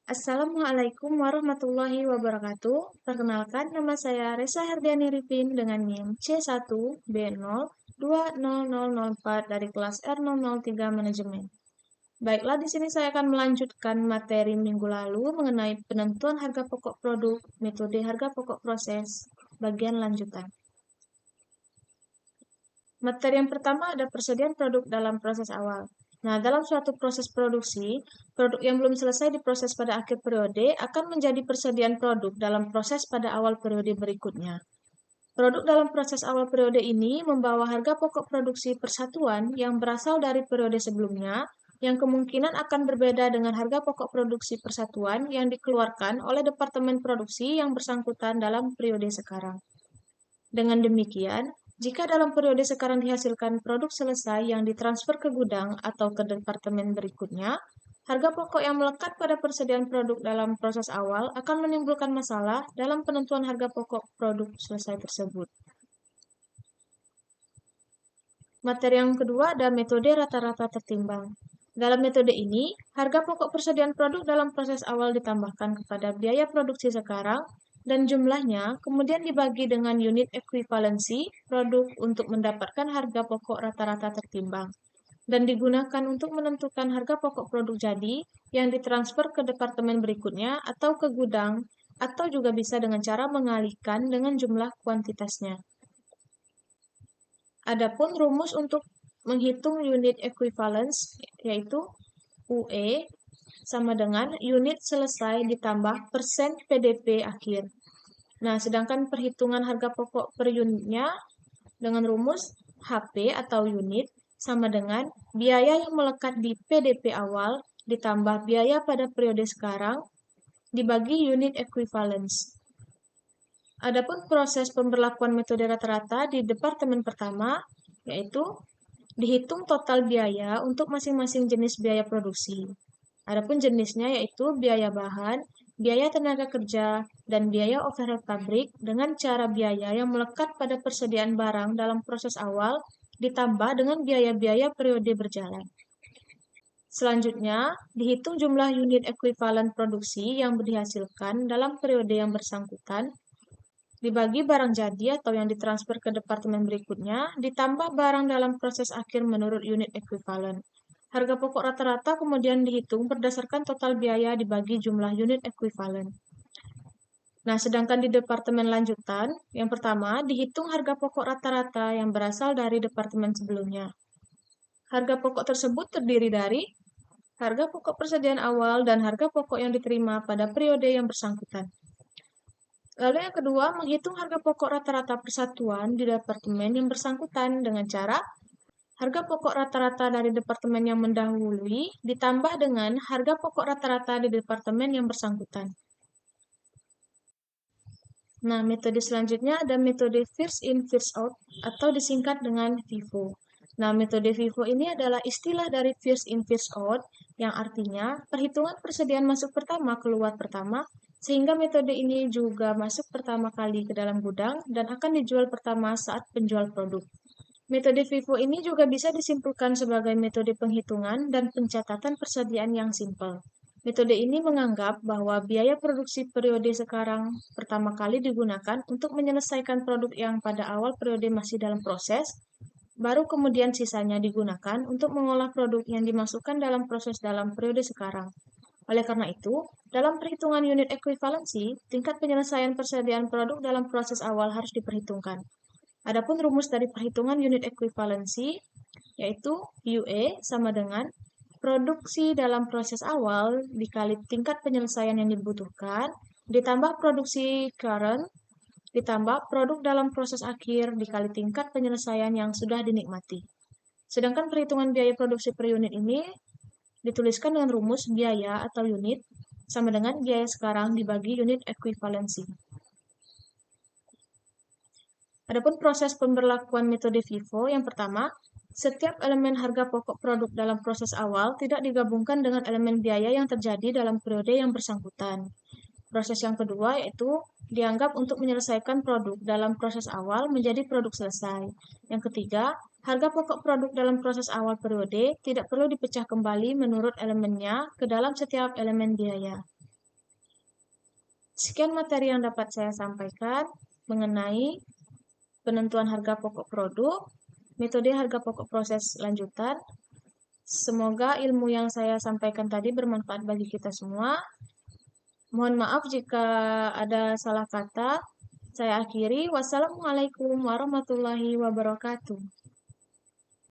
Assalamualaikum warahmatullahi wabarakatuh. Perkenalkan, nama saya Resa Herdiani Rifin dengan NIM C1B020004 dari kelas R003 Manajemen. Baiklah, di sini saya akan melanjutkan materi minggu lalu mengenai penentuan harga pokok produk, metode harga pokok proses, bagian lanjutan. Materi yang pertama ada persediaan produk dalam proses awal. Nah, dalam suatu proses produksi, produk yang belum selesai diproses pada akhir periode akan menjadi persediaan produk dalam proses pada awal periode berikutnya. Produk dalam proses awal periode ini membawa harga pokok produksi persatuan yang berasal dari periode sebelumnya, yang kemungkinan akan berbeda dengan harga pokok produksi persatuan yang dikeluarkan oleh Departemen Produksi yang bersangkutan dalam periode sekarang. Dengan demikian, jika dalam periode sekarang dihasilkan produk selesai yang ditransfer ke gudang atau ke departemen berikutnya, harga pokok yang melekat pada persediaan produk dalam proses awal akan menimbulkan masalah dalam penentuan harga pokok produk selesai tersebut. Materi yang kedua ada metode rata-rata tertimbang. Dalam metode ini, harga pokok persediaan produk dalam proses awal ditambahkan kepada biaya produksi sekarang dan jumlahnya kemudian dibagi dengan unit ekuivalensi produk untuk mendapatkan harga pokok rata-rata tertimbang dan digunakan untuk menentukan harga pokok produk jadi yang ditransfer ke departemen berikutnya atau ke gudang atau juga bisa dengan cara mengalihkan dengan jumlah kuantitasnya. Adapun rumus untuk menghitung unit equivalence yaitu UE sama dengan unit selesai ditambah persen PDP akhir. Nah, sedangkan perhitungan harga pokok per unitnya dengan rumus HP atau unit sama dengan biaya yang melekat di PDP awal ditambah biaya pada periode sekarang dibagi unit equivalence. Adapun proses pemberlakuan metode rata-rata di departemen pertama yaitu dihitung total biaya untuk masing-masing jenis biaya produksi. Adapun jenisnya yaitu biaya bahan, biaya tenaga kerja, dan biaya overhead pabrik dengan cara biaya yang melekat pada persediaan barang dalam proses awal ditambah dengan biaya-biaya periode berjalan. Selanjutnya, dihitung jumlah unit ekuivalen produksi yang dihasilkan dalam periode yang bersangkutan dibagi barang jadi atau yang ditransfer ke departemen berikutnya, ditambah barang dalam proses akhir menurut unit ekuivalen. Harga pokok rata-rata kemudian dihitung berdasarkan total biaya dibagi jumlah unit ekuivalen. Nah, sedangkan di departemen lanjutan, yang pertama dihitung harga pokok rata-rata yang berasal dari departemen sebelumnya. Harga pokok tersebut terdiri dari harga pokok persediaan awal dan harga pokok yang diterima pada periode yang bersangkutan. Lalu yang kedua, menghitung harga pokok rata-rata persatuan di departemen yang bersangkutan dengan cara harga pokok rata-rata dari departemen yang mendahului ditambah dengan harga pokok rata-rata di departemen yang bersangkutan. Nah, metode selanjutnya ada metode first in, first out atau disingkat dengan FIFO. Nah, metode FIFO ini adalah istilah dari first in, first out yang artinya perhitungan persediaan masuk pertama keluar pertama sehingga metode ini juga masuk pertama kali ke dalam gudang dan akan dijual pertama saat penjual produk. Metode FIFO ini juga bisa disimpulkan sebagai metode penghitungan dan pencatatan persediaan yang simpel. Metode ini menganggap bahwa biaya produksi periode sekarang pertama kali digunakan untuk menyelesaikan produk yang pada awal periode masih dalam proses, baru kemudian sisanya digunakan untuk mengolah produk yang dimasukkan dalam proses dalam periode sekarang. Oleh karena itu, dalam perhitungan unit ekuivalensi, tingkat penyelesaian persediaan produk dalam proses awal harus diperhitungkan. Adapun rumus dari perhitungan unit ekuivalensi yaitu UE sama dengan produksi dalam proses awal dikali tingkat penyelesaian yang dibutuhkan ditambah produksi current ditambah produk dalam proses akhir dikali tingkat penyelesaian yang sudah dinikmati. Sedangkan perhitungan biaya produksi per unit ini dituliskan dengan rumus biaya atau unit sama dengan biaya sekarang dibagi unit ekuivalensi. Adapun proses pemberlakuan metode FIFO yang pertama, setiap elemen harga pokok produk dalam proses awal tidak digabungkan dengan elemen biaya yang terjadi dalam periode yang bersangkutan. Proses yang kedua yaitu dianggap untuk menyelesaikan produk dalam proses awal menjadi produk selesai. Yang ketiga, harga pokok produk dalam proses awal periode tidak perlu dipecah kembali menurut elemennya ke dalam setiap elemen biaya. Sekian materi yang dapat saya sampaikan mengenai penentuan harga pokok produk, metode harga pokok proses lanjutan. Semoga ilmu yang saya sampaikan tadi bermanfaat bagi kita semua. Mohon maaf jika ada salah kata. Saya akhiri. Wassalamualaikum warahmatullahi wabarakatuh.